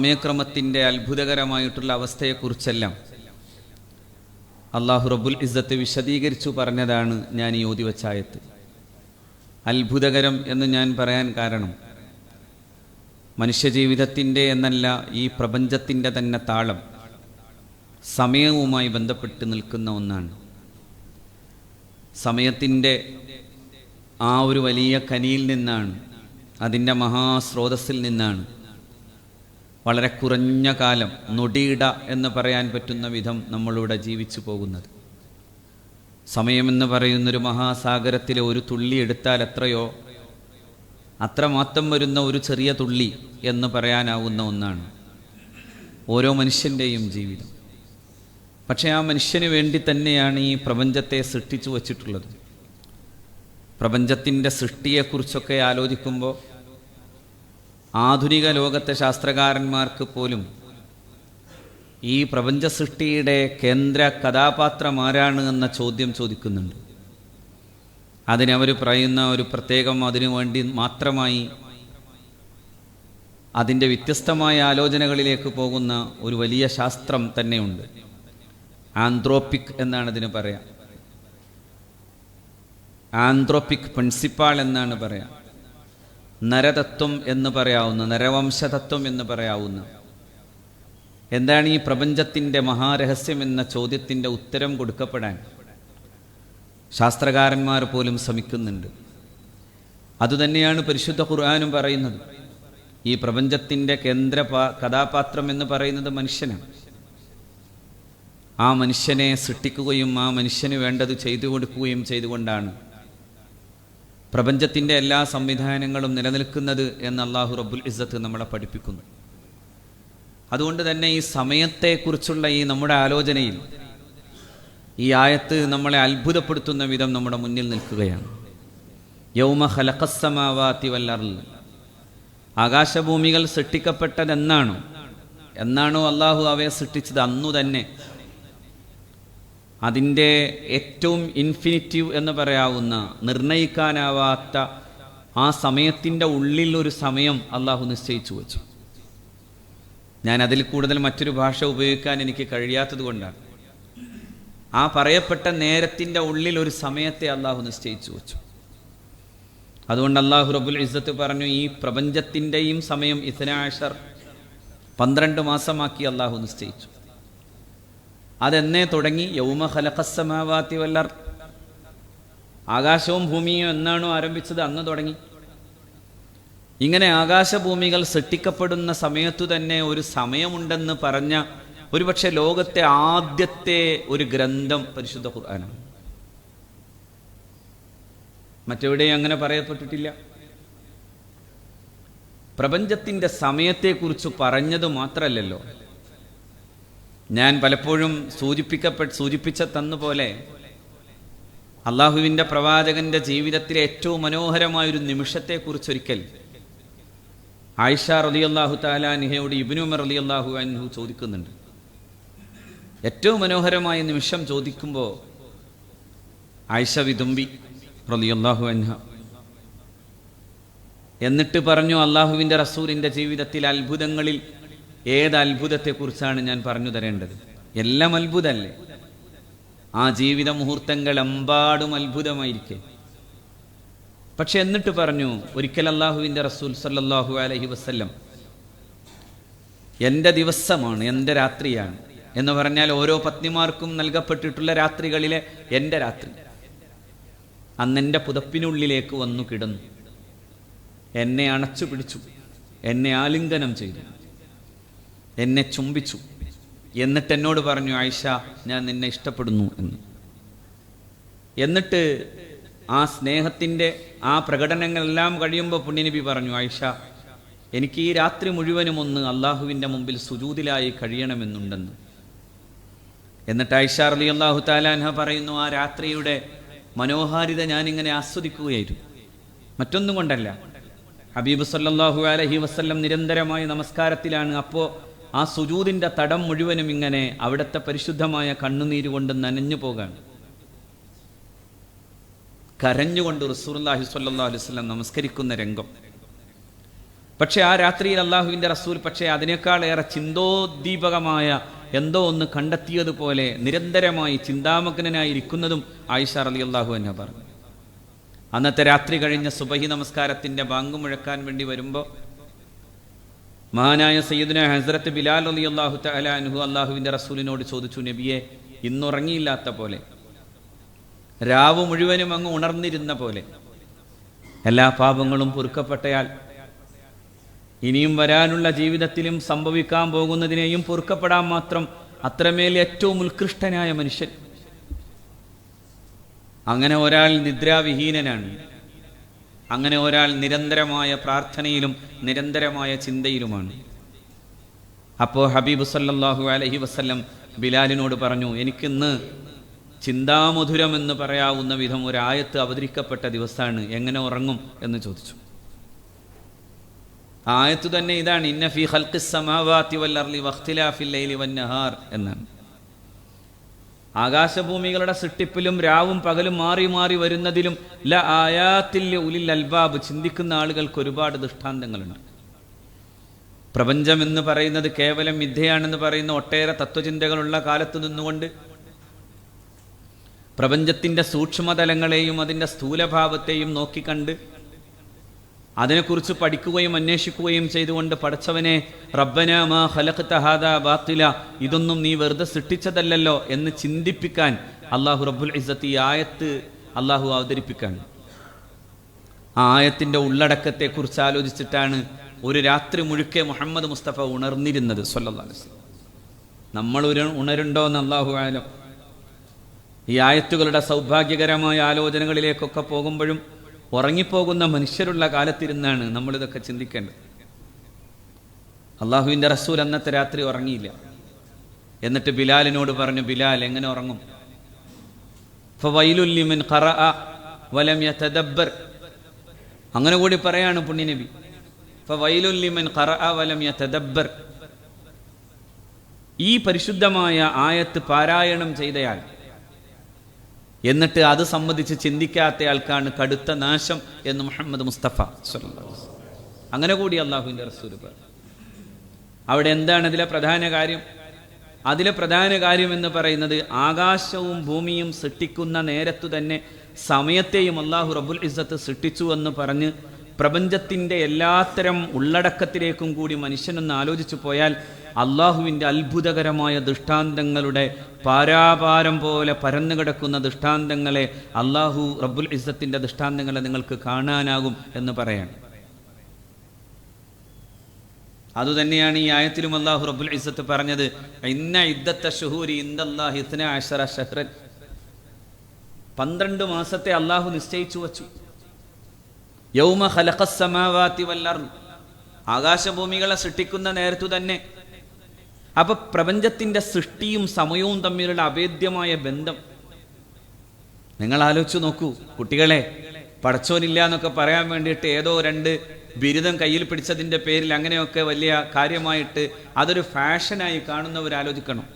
സമയക്രമത്തിൻ്റെ അത്ഭുതകരമായിട്ടുള്ള അവസ്ഥയെക്കുറിച്ചെല്ലാം അള്ളാഹു റബ്ബുൽ ഇസ്സത്ത് വിശദീകരിച്ചു പറഞ്ഞതാണ് ഞാൻ ഈ ഓതി വച്ച ആയത്ത്. അത്ഭുതകരം എന്ന് ഞാൻ പറയാൻ കാരണം മനുഷ്യജീവിതത്തിൻ്റെ എന്നല്ല, ഈ പ്രപഞ്ചത്തിൻ്റെ തന്നെ താളം സമയവുമായി ബന്ധപ്പെട്ട് നിൽക്കുന്ന ഒന്നാണ്. സമയത്തിൻ്റെ ആ ഒരു വലിയ കനിയിൽ നിന്നാണ്, അതിൻ്റെ മഹാസ്രോതസ്സിൽ നിന്നാണ് വളരെ കുറഞ്ഞ കാലം, നൊടിയിട എന്ന് പറയാൻ പറ്റുന്ന വിധം നമ്മളിവിടെ ജീവിച്ചു പോകുന്നത്. സമയമെന്ന് പറയുന്നൊരു മഹാസാഗരത്തിലെ ഒരു തുള്ളി എടുത്താൽ എത്രയോ അത്രമാത്രം വരുന്ന ഒരു ചെറിയ തുള്ളി എന്ന് പറയാനാവുന്ന ഒന്നാണ് ഓരോ മനുഷ്യൻ്റെയും ജീവിതം. പക്ഷേ ആ മനുഷ്യന് വേണ്ടി തന്നെയാണ് ഈ പ്രപഞ്ചത്തെ സൃഷ്ടിച്ചു വച്ചിട്ടുള്ളത്. പ്രപഞ്ചത്തിൻ്റെ സൃഷ്ടിയെക്കുറിച്ചൊക്കെ ആലോചിക്കുമ്പോൾ ആധുനിക ലോകത്തെ ശാസ്ത്രകാരന്മാർക്ക് പോലും ഈ പ്രപഞ്ച സൃഷ്ടിയുടെ കേന്ദ്ര കഥാപാത്രം ആരാണ് എന്ന ചോദ്യം ചോദിക്കുന്നുണ്ട്. അതിനവർ പറയുന്ന ഒരു പ്രത്യേകം അതിനു വേണ്ടി മാത്രമായി അതിൻ്റെ വ്യത്യസ്തമായ ആലോചനകളിലേക്ക് പോകുന്ന ഒരു വലിയ ശാസ്ത്രം തന്നെയുണ്ട്. ആന്ത്രോപ്പിക് എന്നാണ് ഇതിന് പറയാം. ആന്ത്രോപ്പിക് പ്രിൻസിപ്പാൾ എന്നാണ് പറയാം. നരതത്വം എന്ന് പറയാവുന്ന, നരവംശതത്വം എന്ന് പറയാവുന്ന, എന്താണ് ഈ പ്രപഞ്ചത്തിൻ്റെ മഹാരഹസ്യം എന്ന ചോദ്യത്തിൻ്റെ ഉത്തരം കൊടുക്കപ്പെടാൻ ശാസ്ത്രകാരന്മാർ പോലും ശ്രമിക്കുന്നുണ്ട്. അതുതന്നെയാണ് പരിശുദ്ധ ഖുർആനും പറയുന്നത്. ഈ പ്രപഞ്ചത്തിൻ്റെ കേന്ദ്ര കഥാപാത്രം എന്ന് പറയുന്നത് മനുഷ്യനാണ്. ആ മനുഷ്യനെ സൃഷ്ടിക്കുകയും ആ മനുഷ്യന് വേണ്ടത് ചെയ്തു കൊടുക്കുകയും ചെയ്തുകൊണ്ടാണ് പ്രപഞ്ചത്തിൻ്റെ എല്ലാ സംവിധാനങ്ങളും നിലനിൽക്കുന്നത് എന്ന് അള്ളാഹു റബ്ബുൽ ഇസ്സത്ത് നമ്മളെ പഠിപ്പിക്കുന്നു. അതുകൊണ്ട് തന്നെ ഈ സമയത്തെക്കുറിച്ചുള്ള ഈ നമ്മുടെ ആലോചനയിൽ ഈ ആയത്ത് നമ്മളെ അത്ഭുതപ്പെടുത്തുന്ന വിധം നമ്മുടെ മുന്നിൽ നിൽക്കുകയാണ്. യൗമ ഖലഖസ് സമാവാതി വൽ അർള്, ആകാശഭൂമികൾ സൃഷ്ടിക്കപ്പെട്ടതെന്നാണോ അള്ളാഹു അവയെ സൃഷ്ടിച്ചത് അന്നു തന്നെ അതിൻ്റെ ഏറ്റവും ഇൻഫിനിറ്റീവ് എന്ന് പറയാവുന്ന, നിർണയിക്കാനാവാത്ത ആ സമയത്തിൻ്റെ ഉള്ളിൽ ഒരു സമയം അള്ളാഹു നിശ്ചയിച്ചു വച്ചു. ഞാൻ അതിൽ കൂടുതൽ മറ്റൊരു ഭാഷ ഉപയോഗിക്കാൻ എനിക്ക് കഴിയാത്തത് കൊണ്ടാണ്. ആ പറയപ്പെട്ട നേരത്തിൻ്റെ ഉള്ളിൽ ഒരു സമയത്തെ അള്ളാഹു നിശ്ചയിച്ചു വച്ചു. അതുകൊണ്ട് അള്ളാഹു റബ്ബുൽ ഇസ്സത്ത് പറഞ്ഞു, ഈ പ്രപഞ്ചത്തിൻ്റെയും സമയം 12 മാസമാക്കി അള്ളാഹു നിശ്ചയിച്ചു. അതെന്നേ തുടങ്ങി? യൗമ ഖലഖസ് സമാവാതി വൽ അർള്, ആകാശവും ഭൂമിയും എന്നാണോ ആരംഭിച്ചത് അന്ന് തുടങ്ങി. ഇങ്ങനെ ആകാശഭൂമികൾ സൃഷ്ടിക്കപ്പെടുന്ന സമയത്തു തന്നെ ഒരു സമയമുണ്ടെന്ന് പറഞ്ഞ ഒരുപക്ഷെ ലോകത്തെ ആദ്യത്തെ ഒരു ഗ്രന്ഥം പരിശുദ്ധ ഖുർആനാണ്. മറ്റെവിടെയും അങ്ങനെ പറയപ്പെട്ടിട്ടില്ല. പ്രപഞ്ചത്തിൻ്റെ സമയത്തെക്കുറിച്ച് പറഞ്ഞത് മാത്രമല്ലല്ലോ, ഞാൻ പലപ്പോഴും സൂചിപ്പിച്ച തന്നുപോലെ അള്ളാഹുവിൻ്റെ പ്രവാചകന്റെ ജീവിതത്തിലെ ഏറ്റവും മനോഹരമായൊരു നിമിഷത്തെക്കുറിച്ചൊരിക്കൽ ആയിഷ റളിയല്ലാഹു തആല അൻഹയോട് ഇബ്നു ഉമർ റളിയല്ലാഹു അൻഹു ചോദിക്കുന്നുണ്ട്. ഏറ്റവും മനോഹരമായ നിമിഷം ചോദിക്കുമ്പോൾ ആയിഷ വിതുമ്പി റളിയല്ലാഹു അൻഹ. എന്നിട്ട് പറഞ്ഞു, അള്ളാഹുവിൻ്റെ റസൂലിൻ്റെ ജീവിതത്തിൽ അത്ഭുതങ്ങളിൽ ഏത് അത്ഭുതത്തെക്കുറിച്ചാണ് ഞാൻ പറഞ്ഞു തരേണ്ടത്? എല്ലാം അത്ഭുതമല്ലേ? ആ ജീവിത മുഹൂർത്തങ്ങൾ എമ്പാടും അത്ഭുതമായിരിക്കെ. പക്ഷെ എന്നിട്ട് പറഞ്ഞു, ഒരിക്കൽ അള്ളാഹുവിൻ്റെ റസൂൽ സല്ലല്ലാഹു അലൈഹി വസല്ലം എൻ്റെ ദിവസമാണ്, എൻ്റെ രാത്രിയാണ് എന്ന് പറഞ്ഞാൽ ഓരോ പത്നിമാർക്കും നൽകപ്പെട്ടിട്ടുള്ള രാത്രികളിലെ എൻ്റെ രാത്രി, അന്നെൻ്റെ പുതപ്പിനുള്ളിലേക്ക് വന്നു കിടന്നു, എന്നെ അണച്ചു പിടിച്ചു, എന്നെ ആലിംഗനം ചെയ്തു, എന്നെ ചുംബിച്ചു. എന്നിട്ട് എന്നോട് പറഞ്ഞു, ആയിഷ, ഞാൻ നിന്നെ ഇഷ്ടപ്പെടുന്നു എന്ന്. എന്നിട്ട് ആ സ്നേഹത്തിൻ്റെ ആ പ്രകടനങ്ങളെല്ലാം കഴിയുമ്പോൾ പുണ്യനബി പറഞ്ഞു, ആയിഷ, എനിക്ക് ഈ രാത്രി മുഴുവനും ഒന്ന് അള്ളാഹുവിൻ്റെ മുമ്പിൽ സുജൂദിലായി കഴിയണമെന്നുണ്ടെന്ന്. എന്നിട്ട് ആയിഷ റളിയല്ലാഹു തആല അൻഹ പറയുന്നു, ആ രാത്രിയുടെ മനോഹാരിത ഞാനിങ്ങനെ ആസ്വദിക്കുകയായിരുന്നു, മറ്റൊന്നും കൊണ്ടല്ല. ഹബീബ് സല്ലല്ലാഹു അലൈഹി വസല്ലം നിരന്തരമായ നമസ്കാരത്തിലാണ്. അപ്പോൾ ആ സുജൂദിൻ്റെ തടം മുഴുവനും ഇങ്ങനെ അവിടുത്തെ പരിശുദ്ധമായ കണ്ണുനീര് കൊണ്ട് നനഞ്ഞു പോകാണ്. കരഞ്ഞുകൊണ്ട് റസൂലുള്ളാഹി സ്വല്ലല്ലാഹു അലൈഹി വസല്ലം നമസ്കരിക്കുന്ന രംഗം. പക്ഷെ ആ രാത്രിയിൽ അള്ളാഹുവിൻ്റെ റസൂൽ പക്ഷേ അതിനേക്കാളേറെ ചിന്തോദ്ദീപകമായ എന്തോ ഒന്ന് കണ്ടെത്തിയതുപോലെ നിരന്തരമായി ചിന്താമഗ്നനായിരിക്കുന്നതും ആയിഷ റളിയല്ലാഹു അൻഹ പറഞ്ഞു. അന്നത്തെ രാത്രി കഴിഞ്ഞ സുബഹി നമസ്കാരത്തിൻ്റെ ബാങ്ക് മുഴക്കാൻ വേണ്ടി വരുമ്പോൾ മഹാനായ സയ്യിദുന ഹസ്രത്ത് ബിലാൽ റളിയല്ലാഹു തആല അൻഹു അള്ളാഹുവിൻ്റെ റസൂലിനോട് ചോദിച്ചു, നബിയെ, ഇന്നുറങ്ങിയില്ലാത്ത പോലെ, രാവ് മുഴുവനും അങ്ങ് ഉണർന്നിരുന്ന പോലെ, എല്ലാ പാപങ്ങളും പൊറുക്കപ്പെട്ടയാൾ ഇനിയും വരാനുള്ള ജീവിതത്തിലും സംഭവിക്കാൻ പോകുന്നതിനെയും പൊറുക്കപ്പെടാൻ മാത്രം അത്രമേൽ ഏറ്റവും ഉത്കൃഷ്ടനായ മനുഷ്യൻ, അങ്ങനെ ഒരാൾ നിദ്രാവിഹീനനാണ്. അങ്ങനെ ഒരാൾ നിരന്തരമായ പ്രാർത്ഥനയിലും നിരന്തരമായ ചിന്തയിലുമാണ്. അപ്പോൾ ഹബീബ് സല്ലല്ലാഹു അലൈഹി വസല്ലം ബിലാലിനോട് പറഞ്ഞു, എനിക്കിന്ന് ചിന്താമധുരം എന്ന് പറയാവുന്ന വിധം ഒരായത്ത് അവതരിക്കപ്പെട്ട ദിവസമാണ്, എങ്ങനെ ഉറങ്ങും എന്ന് ചോദിച്ചു. ആയത്ത് തന്നെ ഇതാണ്, ഇന്ന ഫീ ഖൽഖിസ് സമാവാതി വൽ അർളി വഖ്തിലാഫിൽ ലൈലി വന്നഹാർ എന്നാണ്. ആകാശഭൂമികളുടെ സൃഷ്ടിപ്പിലും രാവും പകലും മാറി മാറി വരുന്നതിലും ല ആയാത്തിൽ ഉലിൽ അൽബാബ്, ചിന്തിക്കുന്ന ആളുകൾക്ക് ഒരുപാട് ദൃഷ്ടാന്തങ്ങളുണ്ട്. പ്രപഞ്ചം എന്ന് പറയുന്നത് കേവലം മിഥ്യയാണെന്ന് പറയുന്ന ഒട്ടേറെ തത്വചിന്തകളുള്ള കാലത്ത് നിന്നുകൊണ്ട് പ്രപഞ്ചത്തിൻ്റെ സൂക്ഷ്മതലങ്ങളെയും അതിൻ്റെ സ്ഥൂലഭാവത്തെയും നോക്കിക്കണ്ട് അതിനെക്കുറിച്ച് പഠിക്കുകയും അന്വേഷിക്കുകയും ചെയ്തുകൊണ്ട് പടച്ചവനെ റബ്ബനാ മാ ഖലഖ്ത ഹാദാ ബാത്തില, ഇതൊന്നും നീ വെറുതെ സൃഷ്ടിച്ചതല്ലല്ലോ എന്ന് ചിന്തിപ്പിക്കാൻ അള്ളാഹു റബ്ബുൽ ഇസ്സത്ത് ഈ ആയത്ത് അള്ളാഹു അവതരിപ്പിക്കാൻ. ആ ആയത്തിൻ്റെ ഉള്ളടക്കത്തെക്കുറിച്ച് ആലോചിച്ചിട്ടാണ് ഒരു രാത്രി മുഴുക്കെ മുഹമ്മദ് മുസ്തഫ ഉണർന്നിരുന്നത് സ്വല്ലല്ലാഹു അലൈഹി വസല്ലം. നമ്മൾ ഉണരുണ്ടോ എന്ന് അള്ളാഹു ആലം. ഈ ആയത്തുകളുടെ സൗഭാഗ്യകരമായ ആലോചനകളിലേക്കൊക്കെ പോകുമ്പോഴും ഉറങ്ങിപ്പോകുന്ന മനുഷ്യരുള്ള കാലത്തിരുന്നാണ് നമ്മളിതൊക്കെ ചിന്തിക്കേണ്ടത്. അള്ളാഹുവിൻ്റെ റസൂൽ അന്നത്തെ രാത്രി ഉറങ്ങിയില്ല. എന്നിട്ട് ബിലാലിനോട് പറഞ്ഞു, ബിലാൽ എങ്ങനെ ഉറങ്ങും? ഫവൈലുൽ ലിമൻ ഖറഅ വലം യതദബ്ബർ. അങ്ങനെ കൂടി പറയാണ് പുണ്യനബി, ഫവൈലുൽ ലിമൻ ഖറഅ വലം യതദബ്ബർ. ഈ പരിശുദ്ധമായ ആയത്ത് പാരായണം ചെയ്തയാൾ എന്നിട്ട് അത് സംബന്ധിച്ച് ചിന്തിക്കാത്തയാൾക്കാണ് കടുത്ത നാശം എന്ന് മുഹമ്മദ് മുസ്തഫ സ്വല്ലല്ലാഹു അലൈഹി വസല്ലം. അങ്ങനെ കൂടി അള്ളാഹുവിൻ്റെ റസൂൽ പറഞ്ഞു. അവിടെ എന്താണ് അതിലെ പ്രധാന കാര്യം? അതിലെ പ്രധാന കാര്യം എന്ന് പറയുന്നത് ആകാശവും ഭൂമിയും സൃഷ്ടിക്കുന്ന നേരത്തു തന്നെ സമയത്തെയും അള്ളാഹു റബ്ബുൽ ഇസ്സത്ത് സൃഷ്ടിച്ചു എന്ന് പറഞ്ഞ് പ്രപഞ്ചത്തിൻ്റെ എല്ലാത്തരം ഉള്ളടക്കത്തിലേക്കും കൂടി മനുഷ്യനൊന്ന് ആലോചിച്ചു പോയാൽ അള്ളാഹുവിൻ്റെ അത്ഭുതകരമായ ദൃഷ്ടാന്തങ്ങളുടെ പാരാപാരം പോലെ പരന്നു കിടക്കുന്ന ദൃഷ്ടാന്തങ്ങളെ, അള്ളാഹു റബ്ബുൽ ഇസ്സത്തിൻ്റെ ദൃഷ്ടാന്തങ്ങളെ നിങ്ങൾക്ക് കാണാനാകും എന്ന് പറയാണ്. അതുതന്നെയാണ് ഈ ആയത്തിലും അള്ളാഹു റബ്ബുൽ ഇസ്സത്ത് പറഞ്ഞത്, ഇന്ന ഇദ്ദത്ത ശുഹൂരി ഇൻദല്ലാഹി 12 ശഹ്റൻ. 12 മാസത്തെ അള്ളാഹു നിശ്ചയിച്ചു വച്ചു. യൗമ ഖലഖസ് സമാവാതി വൽ അർള്, ആകാശഭൂമികളെ സൃഷ്ടിക്കുന്ന നേരത്തു തന്നെ. അപ്പൊ പ്രപഞ്ചത്തിന്റെ സൃഷ്ടിയും സമയവും തമ്മിലുള്ള അഭേദ്യമായ ബന്ധം നിങ്ങൾ ആലോചിച്ചു നോക്കൂ. കുട്ടികളെ, പടച്ചോനില്ല എന്നൊക്കെ പറയാൻ വേണ്ടിയിട്ട് ഏതോ 2 ബിരുദം കയ്യിൽ പിടിച്ചതിൻ്റെ പേരിൽ അങ്ങനെയൊക്കെ വലിയ കാര്യമായിട്ട് അതൊരു ഫാഷനായി കാണുന്നവർ ആലോചിക്കണം.